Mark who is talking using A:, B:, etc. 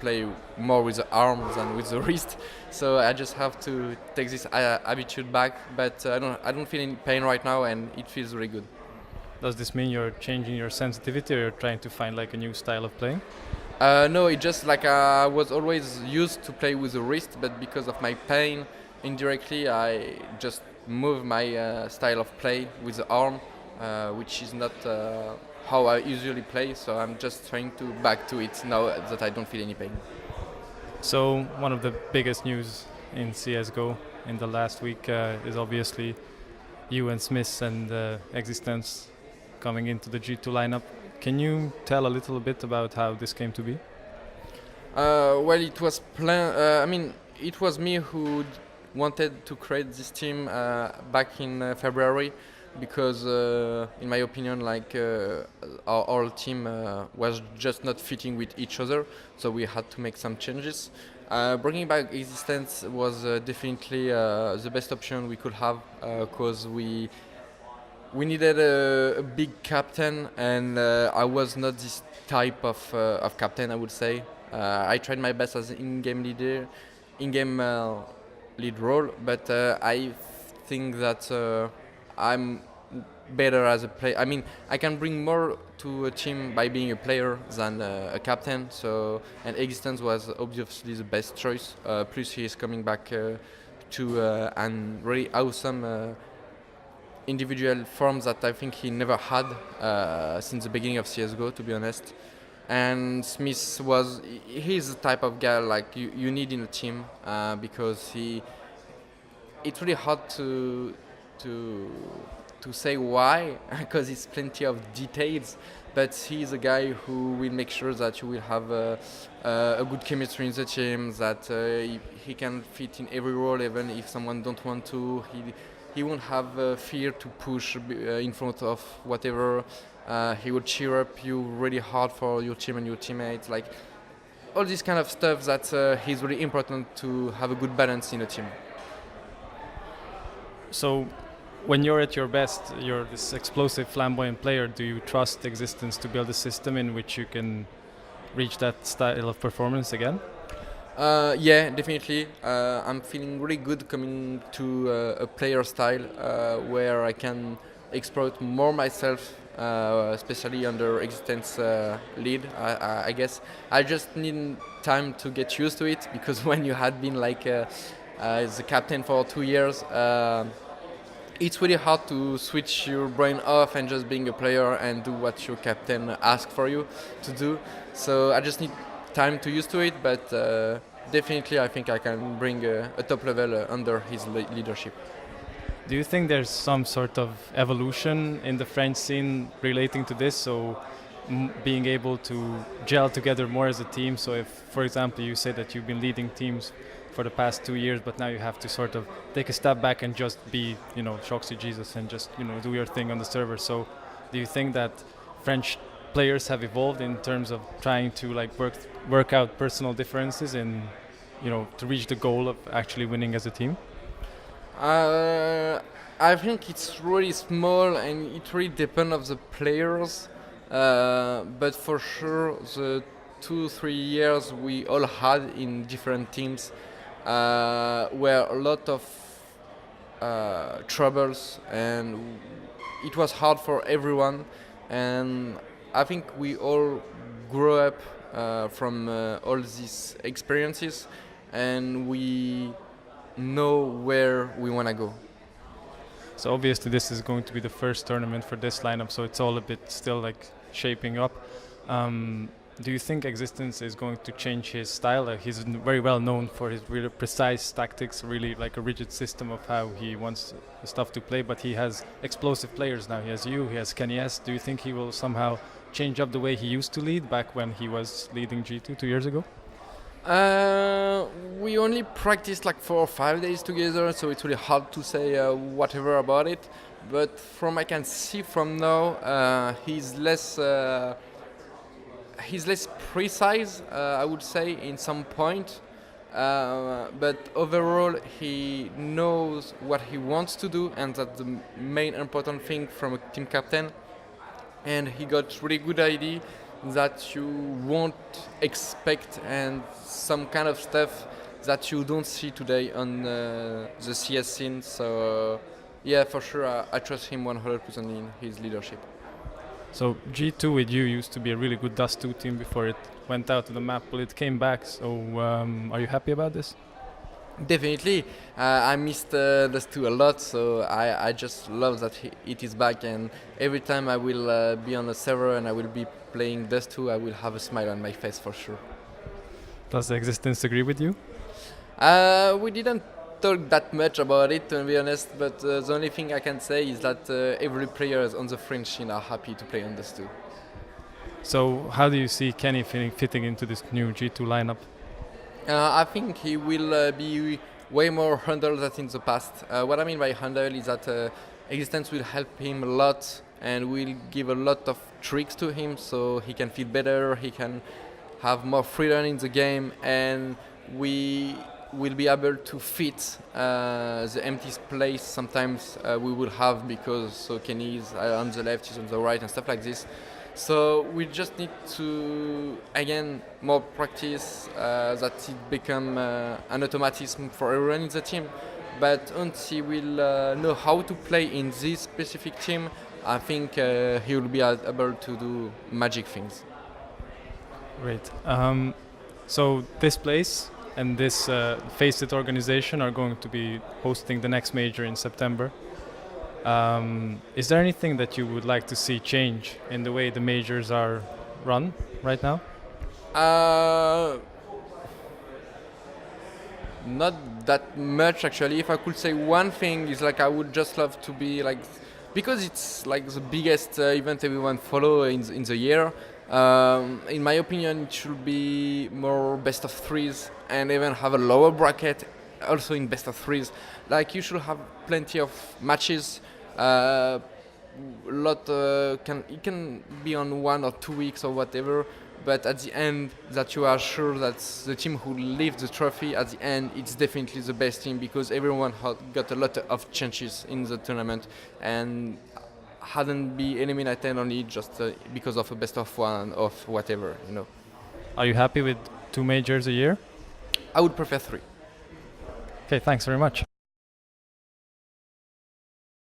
A: play more with the arm than with the wrist. So I just have to take this attitude back. But I don't feel any pain right now, and it feels really good.
B: Does this mean you're changing your sensitivity, or you're trying to find like a new style of playing?
A: No, it just like I was always used to play with the wrist, but because of my pain, indirectly I just move my style of play with the arm, which is not how I usually play. So I'm just trying to back to it now that I don't feel any pain.
B: So one of the biggest news in CS:GO in the last week is obviously you and Smith and Existence coming into the G2 lineup. Can you tell a little bit about how this came to be?
A: Well, it was it was me who wanted to create this team back in February, because, in my opinion, our team was just not fitting with each other. So we had to make some changes. Bringing back Existence was definitely the best option we could have, because we needed a big captain, and I was not this type of captain, I would say. I tried my best as an in-game leader, in-game lead role, but I think that I'm better as a player. I mean, I can bring more to a team by being a player than a captain. So, and Existence was obviously the best choice. Plus, he is coming back to and really awesome individual forms that I think he never had since the beginning of CS:GO, to be honest. And Smith he's the type of guy like you need in a team, because it's really hard to say why, because it's plenty of details, but he's a guy who will make sure that you will have a good chemistry in the team, that he can fit in every role, even if someone don't want to. He won't have fear to push in front of whatever. He will cheer up you really hard for your team and your teammates. Like all this kind of stuff that is really important to have a good balance in a team.
B: So when you're at your best, you're this explosive, flamboyant player. Do you trust Existence to build a system in which you can reach that style of performance again?
A: Yeah, definitely. I'm feeling really good coming to a player style where I can exploit more myself, especially under Existence lead. I guess I just need time to get used to it, because when you had been like the captain for 2 years, it's really hard to switch your brain off and just being a player and do what your captain asks for you to do. So I just need time to use to it, but definitely I think I can bring a top level under his leadership.
B: Do you think there's some sort of evolution in the French scene relating to this? So being able to gel together more as a team. So if, for example, you say that you've been leading teams for the past 2 years, but now you have to sort of take a step back and just be, Shoxy Jesus and just, do your thing on the server. So do you think that French players have evolved in terms of trying to work out personal differences in, to reach the goal of actually winning as a team?
A: I think it's really small, and it really depends on the players. But for sure, the 2-3 years we all had in different teams were a lot of troubles, and it was hard for everyone. And I think we all grew up from all these experiences, and we know where we want to go.
B: So obviously this is going to be the first tournament for this lineup, so it's all a bit still shaping up. Do you think Existence is going to change his style? He's very well known for his really precise tactics, really like a rigid system of how he wants stuff to play, but he has explosive players now. He has you, he has Kenny S. Do you think he will somehow change up the way he used to lead back when he was leading G2 2 years ago?
A: We only practiced 4 or 5 days together, so it's really hard to say whatever about it. But from I can see from now, he's less precise, I would say, in some point. But overall, he knows what he wants to do, and that's the main important thing from a team captain. And he got really good idea that you won't expect, and some kind of stuff that you don't see today on the CS scene. So yeah, for sure, I trust him 100% in his leadership.
B: So G2 with you used to be a really good Dust 2 team before it went out of the map, but it came back. So are you happy about this?
A: Definitely, I missed Dust 2 a lot, so I just love that it is back, and every time I will be on a server and I will be playing Dust 2, I will have a smile on my face for sure.
B: Does the Existence agree with you?
A: We didn't talk that much about it, to be honest, but the only thing I can say is that every player on the French scene are happy to play on Dust 2.
B: So how do you see Kenny fitting into this new G2 lineup?
A: I think he will be way more handled than in the past. What I mean by handle is that Existence will help him a lot and will give a lot of tricks to him so he can feel better, he can have more freedom in the game, and we will be able to fit the empty place sometimes we will have, because so Kenny is on the left, he's on the right and stuff like this. So we just need to, again, more practice, that it become an automatism for everyone in the team. But until we'll know how to play in this specific team, I think he will be able to do magic things.
B: Great. So this place and this Face It organization are going to be hosting the next major in September. Is there anything that you would like to see change in the way the majors are run right now?
A: Not that much actually. If I could say one thing, is like I would just love to be like, because it's like the biggest event everyone follow in the year. In my opinion, it should be more best of threes and even have a lower bracket also in best of threes. Like you should have plenty of matches. It can be on 1 or 2 weeks or whatever, but at the end that you are sure that the team who lifts the trophy at the end, it's definitely the best team, because everyone got a lot of chances in the tournament and hadn't been eliminated only just because of a best of one of whatever, you know.
B: Are you happy with 2 majors a year?
A: I would prefer 3.
B: Okay, thanks very much.